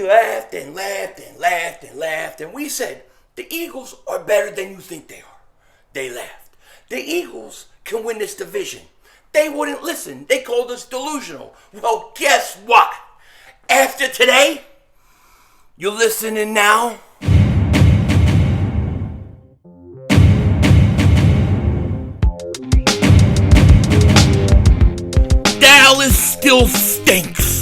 we laughed and laughed and laughed and laughed, and we said, the Eagles are better than you think they are. They laughed. The Eagles can win this division. They wouldn't listen. They called us delusional. Well, guess what? After today, you're listening now. Dallas still stinks.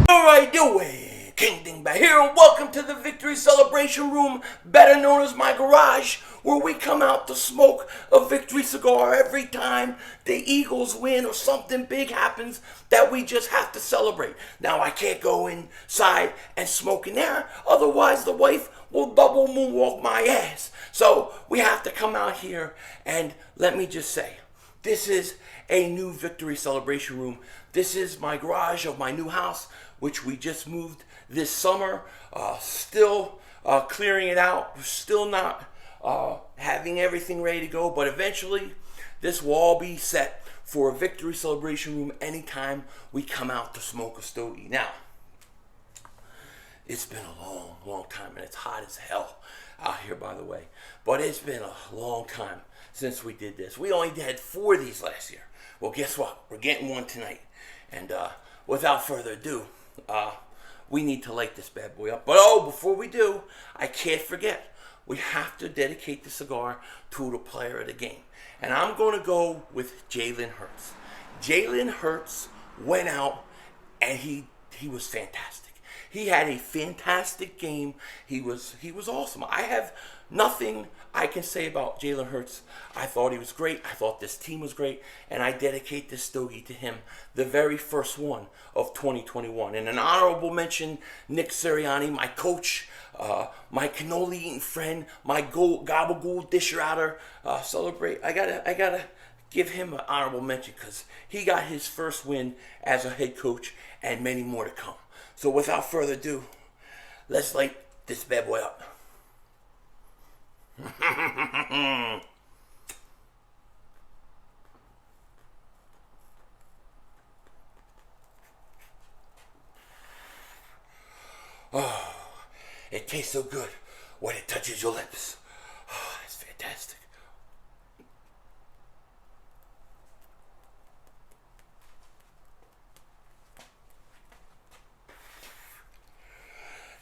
Alright, doing King Dingbat here, and welcome to the Victory Celebration Room, better known as my garage, where we come out to smoke a victory cigar every time the Eagles win or something big happens that we just have to celebrate. Now, I can't go inside and smoke in there, otherwise the wife will double moonwalk my ass. So we have to come out here, and let me just say, this is a new victory celebration room. This is my garage of my new house, which we just moved this summer. Still clearing it out. We're still not having everything ready to go, but eventually this will all be set for a victory celebration room anytime we come out to smoke a stogie. Now, it's been a long, long time, and it's hot as hell out here, by the way. But it's been a long time since we did this. We only had 4 of these last year. Well, guess what? We're getting one tonight. And without further ado, we need to light this bad boy up. But before we do, I can't forget, we have to dedicate the cigar to the player of the game. And I'm going to go with Jalen Hurts. Jalen Hurts went out and he was fantastic. He had a fantastic game. He was awesome. I have nothing I can say about Jalen Hurts. I thought he was great. I thought this team was great. And I dedicate this stogie to him, the very first one of 2021. And an honorable mention, Nick Sirianni, my coach, my cannoli-eating friend, my gabagool disher-outer. Celebrate. I gotta give him an honorable mention because he got his first win as a head coach and many more to come. So without further ado, let's light this bad boy up. Oh, it tastes so good when it touches your lips. Oh, it's fantastic.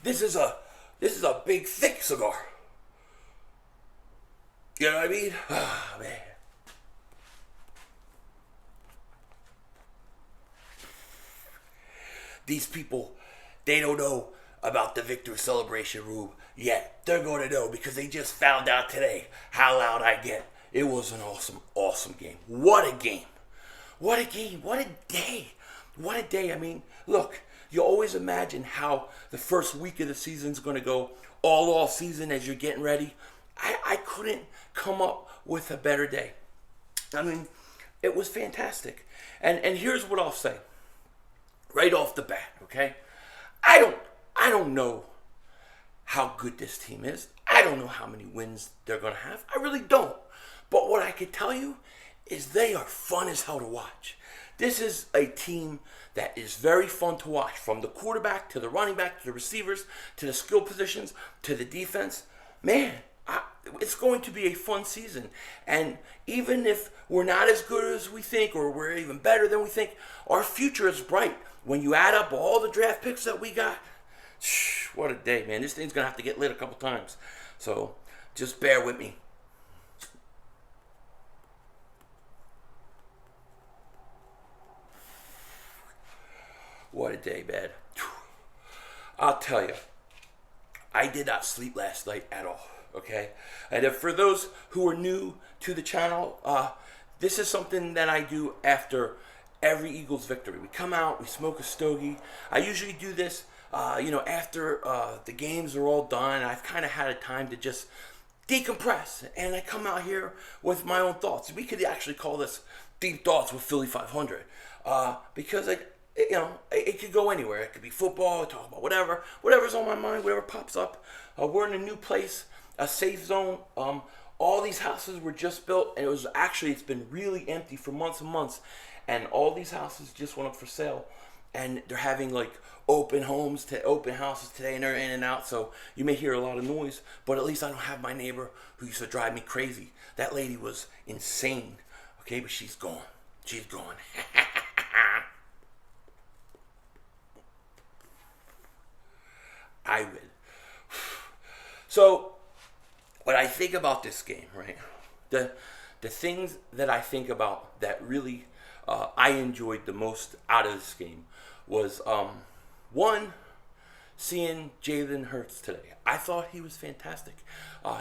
This is a big, thick cigar. You know what I mean? Oh, man. These people, they don't know about the victory celebration room yet. They're going to know because they just found out today how loud I get. It was an awesome, awesome game. What a game. What a game. What a day. What a day. I mean, look, you always imagine how the first week of the season is going to go all off season as you're getting ready. I couldn't come up with a better day. I mean, it was fantastic. And here's what I'll say right off the bat, okay? I don't know how good this team is. I don't know how many wins they're going to have. I really don't. But what I can tell you is they are fun as hell to watch. This is a team that is very fun to watch, from the quarterback to the running back to the receivers to the skill positions to the defense. Man, it's going to be a fun season. And even if we're not as good as we think, or we're even better than we think, our future is bright. When you add up all the draft picks that we got, what a day, man. This thing's going to have to get lit a couple times. So just bear with me. What a day, man. I'll tell you, I did not sleep last night at all, okay? And for those who are new to the channel, this is something that I do after every Eagles victory. We come out, we smoke a stogie. I usually do this, after the games are all done. I've kind of had a time to just decompress, and I come out here with my own thoughts. We could actually call this Deep Thoughts with Philly 500, because it could go anywhere. It could be football, talk about whatever's on my mind, whatever pops up. We're in a new place, a safe zone. All these houses were just built, and it's been really empty for months and months, and all these houses just went up for sale. and they're having like open houses today, and they're in and out. So you may hear a lot of noise, but at least I don't have my neighbor who used to drive me crazy. That lady was insane. Okay, but she's gone. She's gone. I win. So, when I think about this game, right, the things that I think about that really I enjoyed the most out of this game was one, seeing Jalen Hurts today. I thought he was fantastic.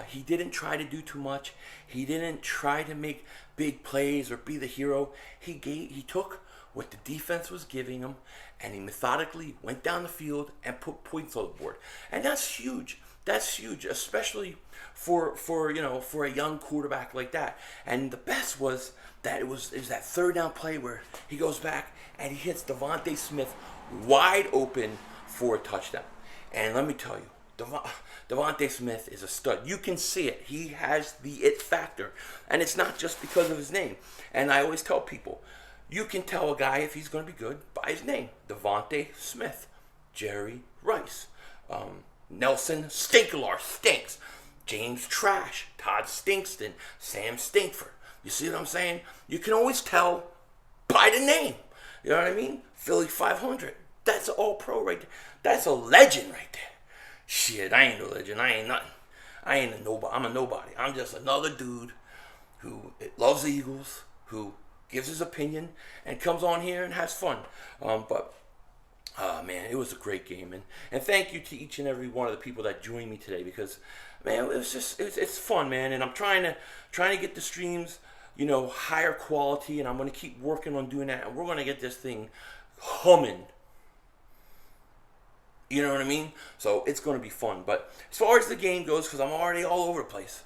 He didn't try to do too much. He didn't try to make big plays or be the hero. He took what the defense was giving him, and he methodically went down the field and put points on the board. And that's huge. That's huge, especially for a young quarterback like that. And the best was that it was that third down play where he goes back and he hits DeVonta Smith wide open for a touchdown. And let me tell you, DeVonta Smith is a stud. You can see it. He has the it factor. And it's not just because of his name. And I always tell people, you can tell a guy if he's going to be good by his name. DeVonta Smith, Jerry Rice, Nelson Stinkelar stinks, James Trash, Todd Stinkston, Sam Stinkford. You see what I'm saying? You can always tell by the name. You know what I mean? Philly 500. That's an all-pro right there. That's a legend right there. Shit, I ain't a legend. I ain't nothing. I ain't a nobody. I'm a nobody. I'm just another dude who loves the Eagles, who gives his opinion, and comes on here and has fun. Man, it was a great game, and thank you to each and every one of the people that joined me today, because, man, it's fun, man, and I'm trying to get the streams, higher quality, and I'm going to keep working on doing that, and we're going to get this thing humming. You know what I mean? So it's going to be fun. But as far as the game goes, because I'm already all over the place,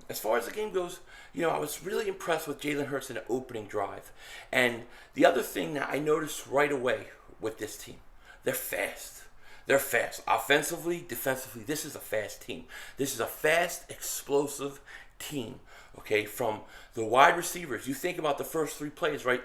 as far as the game goes, I was really impressed with Jalen Hurts in the opening drive. And the other thing that I noticed right away with this team, they're fast. They're fast. Offensively, defensively, this is a fast team. This is a fast, explosive team. Okay, from the wide receivers. You think about the first three plays, right?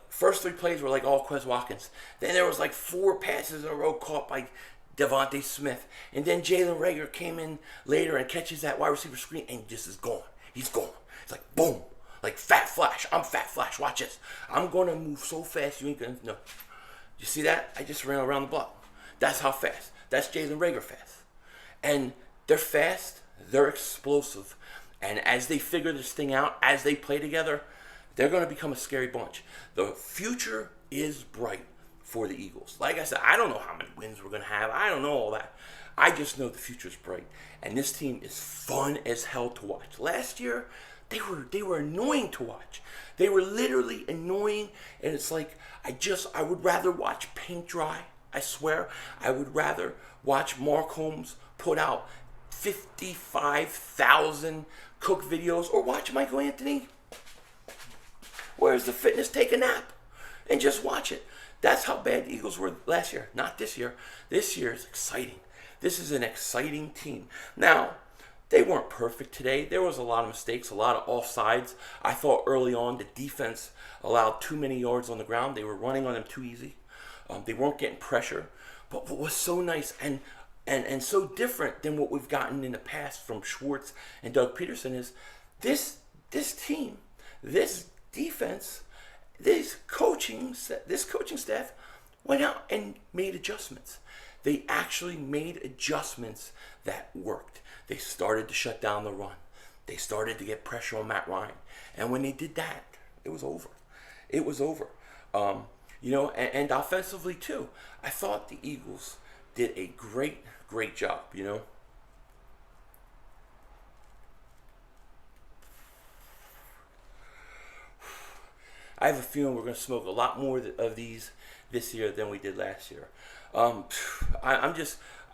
First three plays were like all Quez Watkins. Then there was like 4 passes in a row caught by DeVonta Smith. And then Jalen Reagor came in later and catches that wide receiver screen and just is gone. He's gone. It's like boom. Like Fat Flash. I'm Fat Flash. Watch this. I'm going to move so fast you ain't going to know. You see that? I just ran around the block. That's how fast. That's Jalen Reagor fast. And they're fast. They're explosive. And as they figure this thing out, as they play together, they're going to become a scary bunch. The future is bright for the Eagles. Like I said, I don't know how many wins we're going to have. I don't know all that. I just know the future's bright. And this team is fun as hell to watch. Last year, they were annoying to watch. They were literally annoying. And it's like, I would rather watch paint dry. I swear. I would rather watch Mark Holmes put out 55,000 cook videos, or watch Michael Anthony, where's the fitness, take a nap and just watch it. That's how bad the Eagles were last year, not this year. This year is exciting. This is an exciting team. Now, they weren't perfect today. There was a lot of mistakes, a lot of offsides. I thought early on the defense allowed too many yards on the ground. They were running on them too easy. They weren't getting pressure. But what was so nice and so different than what we've gotten in the past from Schwartz and Doug Peterson is this team, this defense, this coaching staff went out and made adjustments. They actually made adjustments that worked. They started to shut down the run. They started to get pressure on Matt Ryan. And when they did that, it was over. It was over. And offensively too, I thought the Eagles did a great job, I have a feeling we're going to smoke a lot more of these this year than we did last year. I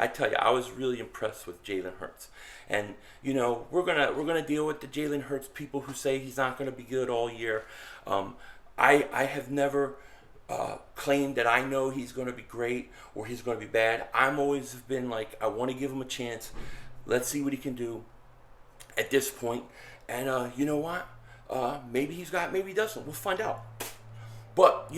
tell you, I was really impressed with Jalen Hurts. And, we're gonna deal with the Jalen Hurts people who say he's not going to be good all year. I have never claim that I know he's going to be great or he's going to be bad. I'm always been like, I want to give him a chance. Let's see what he can do at this point. And you know what? Maybe he doesn't. We'll find out. But,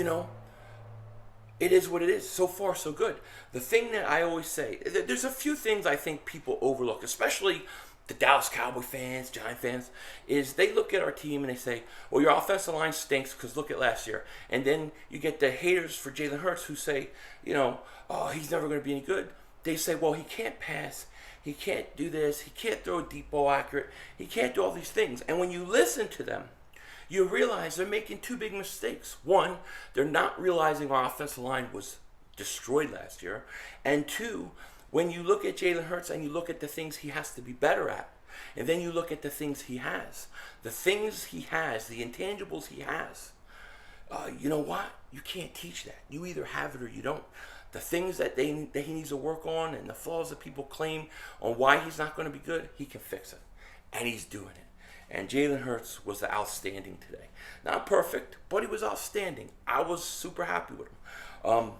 it is what it is. So far, so good. The thing that I always say, there's a few things I think people overlook, especially the Dallas Cowboy fans, Giant fans, is they look at our team and they say, well, your offensive line stinks because look at last year. And then you get the haters for Jalen Hurts who say, oh, he's never going to be any good. They say, well, he can't pass. He can't do this. He can't throw a deep ball accurate. He can't do all these things. And when you listen to them, you realize they're making two big mistakes. One, they're not realizing our offensive line was destroyed last year. And two, when you look at Jalen Hurts and you look at the things he has to be better at, and then you look at the things he has, the intangibles he has, you know what? You can't teach that. You either have it or you don't. The things that he needs to work on and the flaws that people claim on why he's not going to be good, he can fix it. And he's doing it. And Jalen Hurts was outstanding today. Not perfect, but he was outstanding. I was super happy with him.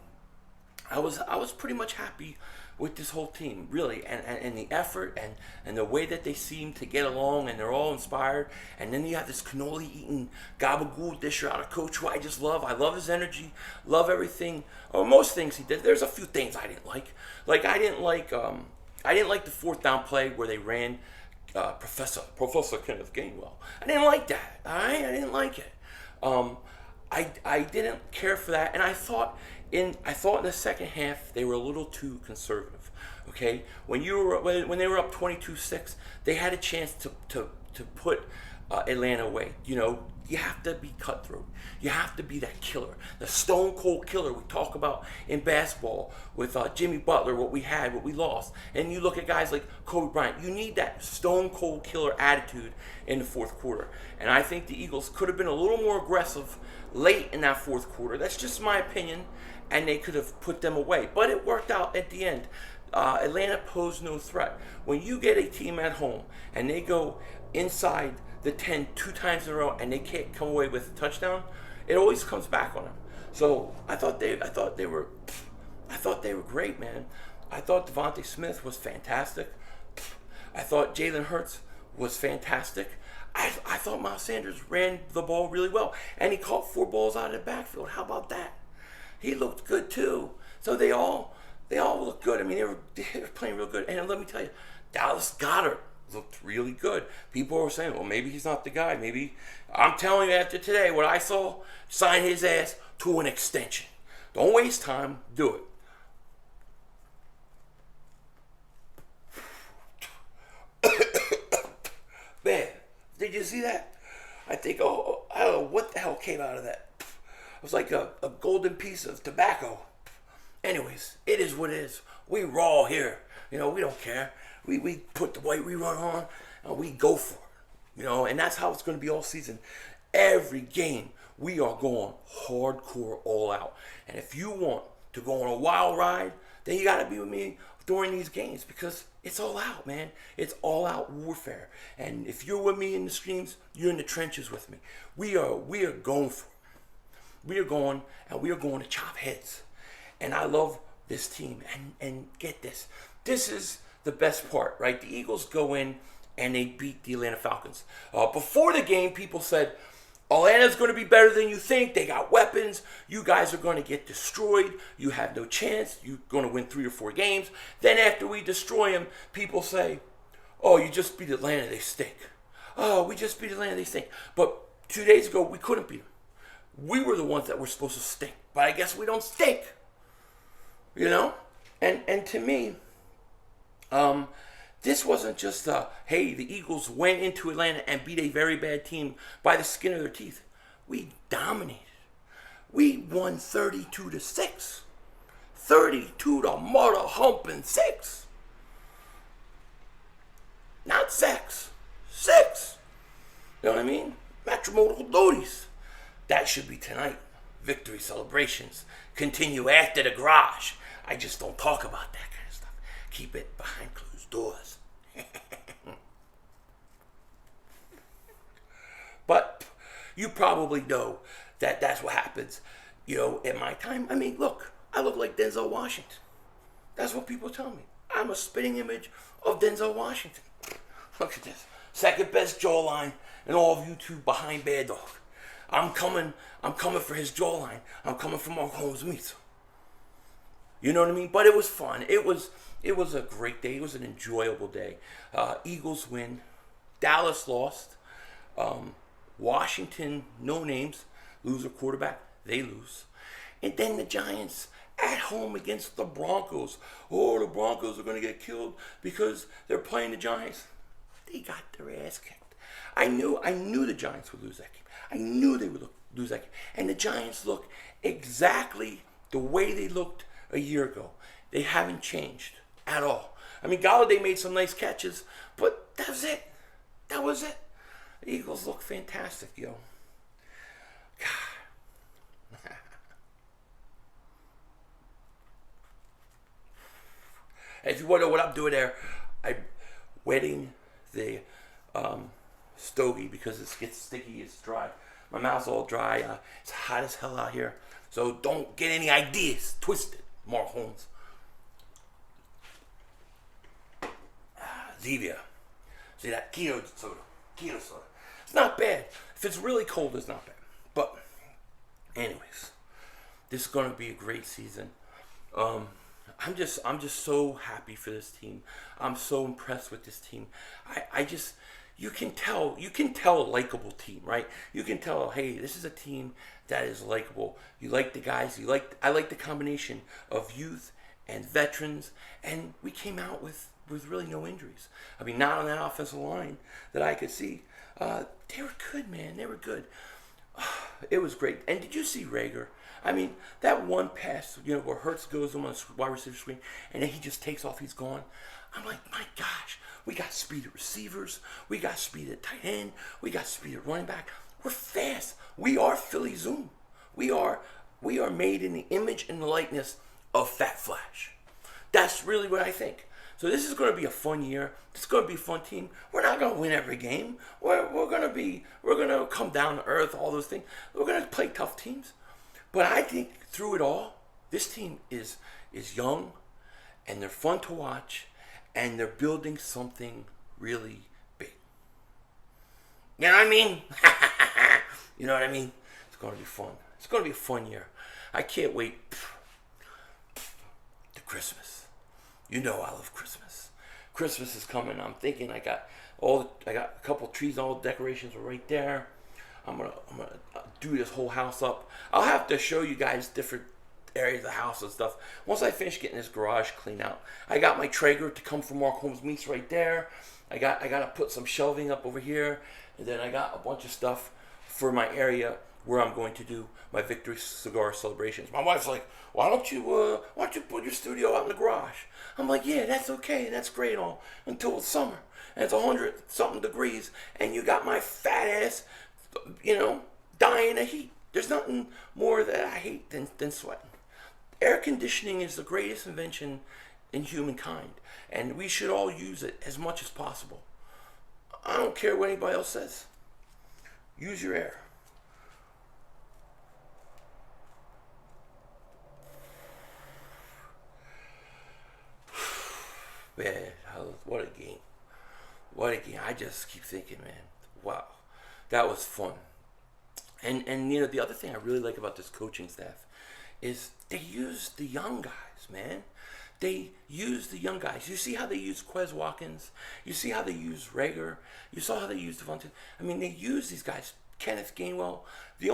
I was pretty much happy with this whole team, really, and the effort and the way that they seem to get along, and they're all inspired. And then you have this cannoli eating gabagool disher out of Coach, who I just love. I love his energy, love everything, or most things he did. There's a few things I didn't like. Like I didn't like the fourth down play where they ran Professor Kenneth Gainwell. I didn't like that. All right, I didn't like it. I didn't care for that, and I thought in the second half they were a little too conservative. Okay, when they were up 22-6, they had a chance to put Atlanta away. You have to be cutthroat. You have to be that killer, the stone cold killer we talk about in basketball with Jimmy Butler, what we had, what we lost. And you look at guys like Kobe Bryant. You need that stone cold killer attitude in the fourth quarter. And I think the Eagles could have been a little more aggressive late in that fourth quarter. That's just my opinion. And they could have put them away. But it worked out at the end. Atlanta posed no threat. When you get a team at home and they go inside the 10 two times in a row and they can't come away with a touchdown, it always comes back on them. So I thought they were great, man. I thought DeVonta Smith was fantastic. I thought Jalen Hurts was fantastic. I thought Miles Sanders ran the ball really well, and he caught 4 balls out of the backfield. How about that? He looked good too. So they all looked good. I mean, they were playing real good. And let me tell you, Dallas Goedert looked really good. People were saying, well, maybe he's not the guy. Maybe, I'm telling you after today, what I saw, sign his ass to an extension. Don't waste time. Do it. Man, did you see that? I think, I don't know what the hell came out of that. It was like a golden piece of tobacco. Anyways, it is what it is. We raw here. We don't care. We put the white rerun on and we go for it. And that's how it's going to be all season. Every game, we are going hardcore all out. And if you want to go on a wild ride, then you got to be with me during these games because it's all out, man. It's all out warfare. And if you're with me in the streams, you're in the trenches with me. We are going for it. We are going to chop heads. And I love this team. And get this. This is the best part, right? The Eagles go in and they beat the Atlanta Falcons. Before the game, people said, Atlanta's going to be better than you think. They got weapons. You guys are going to get destroyed. You have no chance. You're going to win 3 or 4 games. Then after we destroy them, people say, oh, you just beat Atlanta. They stink. Oh, we just beat Atlanta. They stink. But 2 days ago, we couldn't beat them. We were the ones that were supposed to stink. But I guess we don't stink. And to me, this wasn't just hey, the Eagles went into Atlanta and beat a very bad team by the skin of their teeth. We dominated. We won 32-6. 32 to mother humping 6. Not sex. 6. You know what I mean? Matrimonial duties. That should be tonight. Victory celebrations continue after the garage. I just don't talk about that kind of stuff. Keep it behind closed doors. But you probably know that that's what happens, in my time. I mean, look, I look like Denzel Washington. That's what people tell me. I'm a spitting image of Denzel Washington. Look at this. Second best jawline in all of YouTube behind Bad Dog. I'm coming for his jawline. I'm coming for Mark Holmes Meats. You know what I mean? But it was fun. It was a great day. It was an enjoyable day. Eagles win. Dallas lost. Washington, no names, lose a quarterback. They lose. And then the Giants at home against the Broncos. Oh, the Broncos are going to get killed because they're playing the Giants. They got their ass kicked. I knew the Giants would lose that game. I knew they would lose that game. And the Giants look exactly the way they looked a year ago. They haven't changed at all. I mean, Galladay made some nice catches, but that was it. That was it. The Eagles look fantastic, yo. God. If you want to know what I'm doing there, I'm wetting the stogie because it gets sticky, it's dry. My mouth's all dry. It's hot as hell out here. So don't get any ideas twisted, Mark Holmes. Zevia. See that? Keto soda. It's not bad. If it's really cold, it's not bad. But, anyways, this is going to be a great season. I'm just so happy for this team. I'm so impressed with this team. You can tell a likable team, right? You can tell, hey, this is a team that is likable. You like the guys. I like the combination of youth and veterans, and we came out with really no injuries. I mean, not on that offensive line that I could see. They were good, man. They were good. It was great. And did you see Rager? I mean, that one pass, where Hurts goes on the wide receiver screen, and then he just takes off, he's gone. I'm like, my gosh, we got speed at receivers, we got speed at tight end, we got speed at running back. We're fast. We are Philly Zoom. We are made in the image and the likeness of Fat Flash. That's really what I think. So this is going to be a fun year. It's going to be a fun team. We're not going to win every game. We're going to come down to earth, all those things. We're going to play tough teams. But I think through it all, this team is young, and they're fun to watch, and they're building something really big. You know what I mean? You know what I mean? It's going to be fun. It's going to be a fun year. I can't wait to Christmas. You know I love Christmas. Christmas is coming. I'm thinking I got a couple trees, all the decorations are right there. I'm gonna do this whole house up. I'll have to show you guys different areas of the house and stuff once I finish getting this garage cleaned out. I got my Traeger to come from Mark Holmes Meats right there. I got to put some shelving up over here, and then I got a bunch of stuff for my area where I'm going to do my victory cigar celebrations. My wife's like, why don't you put your studio out in the garage? I'm like, yeah, that's okay, that's great, all until it's summer and it's 100-something degrees, and you got my fat ass, dying of heat. There's nothing more that I hate than sweating. Air conditioning is the greatest invention in humankind, and we should all use it as much as possible. I don't care what anybody else says. Use your air. Man, what a game. What a game. I just keep thinking, man, wow, that was fun. And the other thing I really like about this coaching staff is they use the young guys, man. They use the young guys. You see how they use Quez Watkins? You see how they use Rager? You saw how they used DeVonta? I mean, they use these guys. Kenneth Gainwell. The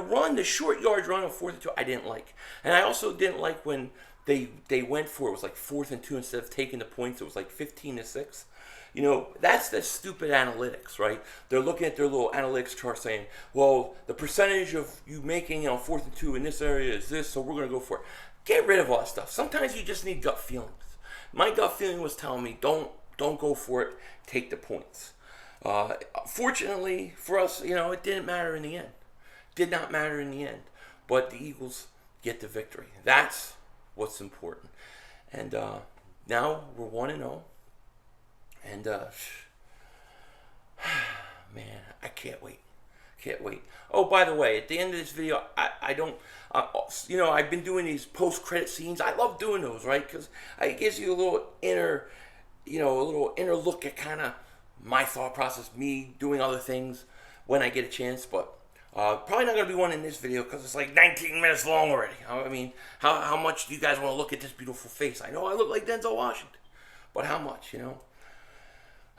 run, the short yard run of 4th and 2, I didn't like. And I also didn't like when they went for it. It was like 4th and 2 instead of taking the points. It was like 15-6. That's the stupid analytics, right? They're looking at their little analytics chart saying, well, the percentage of you making 4th and 2 in this area is this, so we're going to go for it. Get rid of all that stuff. Sometimes you just need gut feelings. My gut feeling was telling me, don't go for it, take the points. Fortunately for us, it didn't matter in the end. Did not matter in the end. But the Eagles get the victory. That's what's important. And now we're 1-0. And, man, I can't wait. Can't wait. Oh, by the way, at the end of this video, I've been doing these post-credit scenes. I love doing those, right? Because it gives you a little inner look at kind of my thought process, me doing other things when I get a chance. But Probably not going to be one in this video because it's like 19 minutes long already. I mean, how much do you guys want to look at this beautiful face? I know I look like Denzel Washington, but how much, you know?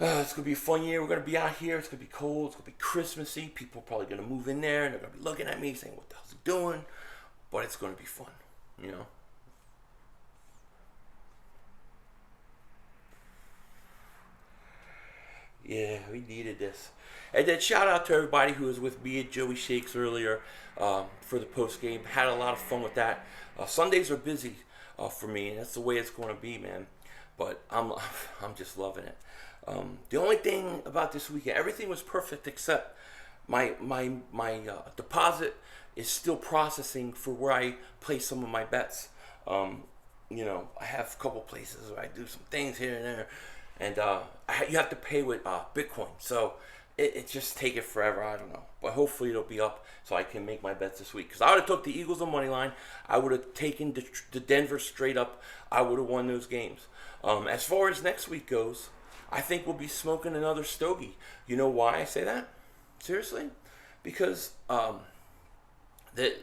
It's going to be a fun year. We're going to be out here. It's going to be cold. It's going to be Christmassy. People are probably going to move in there, and they're going to be looking at me saying, what the hell's he doing? But it's going to be fun, you know? Yeah, we needed this. And then shout out to everybody who was with me at Joey Shakes earlier for the post game. Had a lot of fun with that. Sundays are busy for me, and that's the way it's going to be, man. But I'm just loving it. The only thing about this weekend, everything was perfect except my deposit is still processing for where I place some of my bets. You know, I have a couple places where I do some things here and there. And you have to pay with Bitcoin. So it just take it forever. I don't know. But hopefully it'll be up so I can make my bets this week. Because I would have took the Eagles on money line. I would have taken the Denver straight up. I would have won those games. As far as next week goes, I think we'll be smoking another stogie. You know why I say that? Seriously? Because the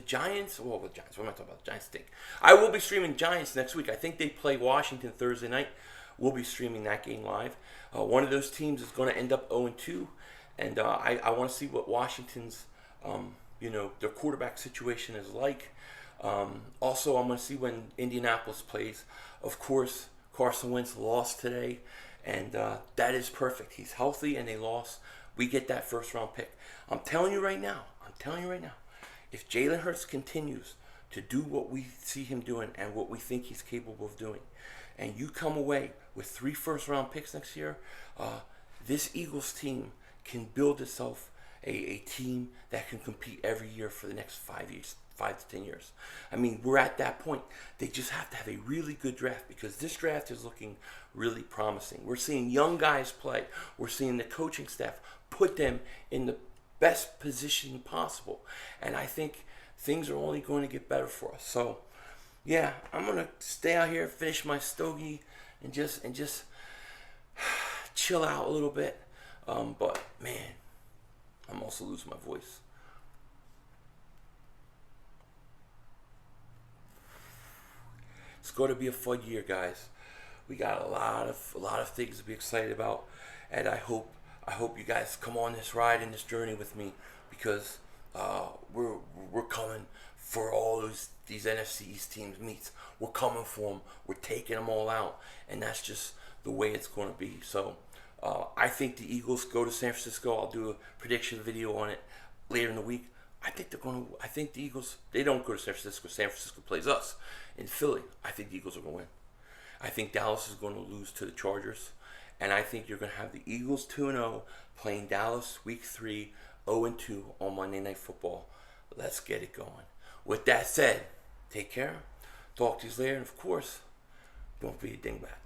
Giants, well, the Giants, what am I talking about? The Giants stink. I will be streaming Giants next week. I think they play Washington Thursday night. We'll be streaming that game live. One of those teams is going to end up 0-2, and I want to see what Washington's, their quarterback situation is like. Also, I'm going to see when Indianapolis plays. Of course, Carson Wentz lost today, and that is perfect. He's healthy, and they lost. We get that first-round pick. I'm telling you right now, if Jalen Hurts continues to do what we see him doing and what we think he's capable of doing, and you come away with 3 first-round picks next year, this Eagles team can build itself a team that can compete every year for the next 5 to 10 years. I mean, we're at that point. They just have to have a really good draft because this draft is looking really promising. We're seeing young guys play. We're seeing the coaching staff put them in the best position possible. And I think things are only going to get better for us. So, yeah, I'm going to stay out here, finish my stogie, and just chill out a little bit. But, man, I'm also losing my voice. It's going to be a fun year, guys. We got a lot of things to be excited about, and I hope you guys come on this ride and this journey with me because we're coming for all these NFC East teams meets. We're coming for them. We're taking them all out, and that's just the way it's going to be. So I think the Eagles go to San Francisco. I'll do a prediction video on it later in the week. I think the Eagles, they don't go to San Francisco. San Francisco plays us in Philly. I think the Eagles are going to win. I think Dallas is going to lose to the Chargers. And I think you're going to have the Eagles 2-0 playing Dallas week 3, 0-2 on Monday Night Football. Let's get it going. With that said, take care. Talk to you later. And of course, don't be a dingbat.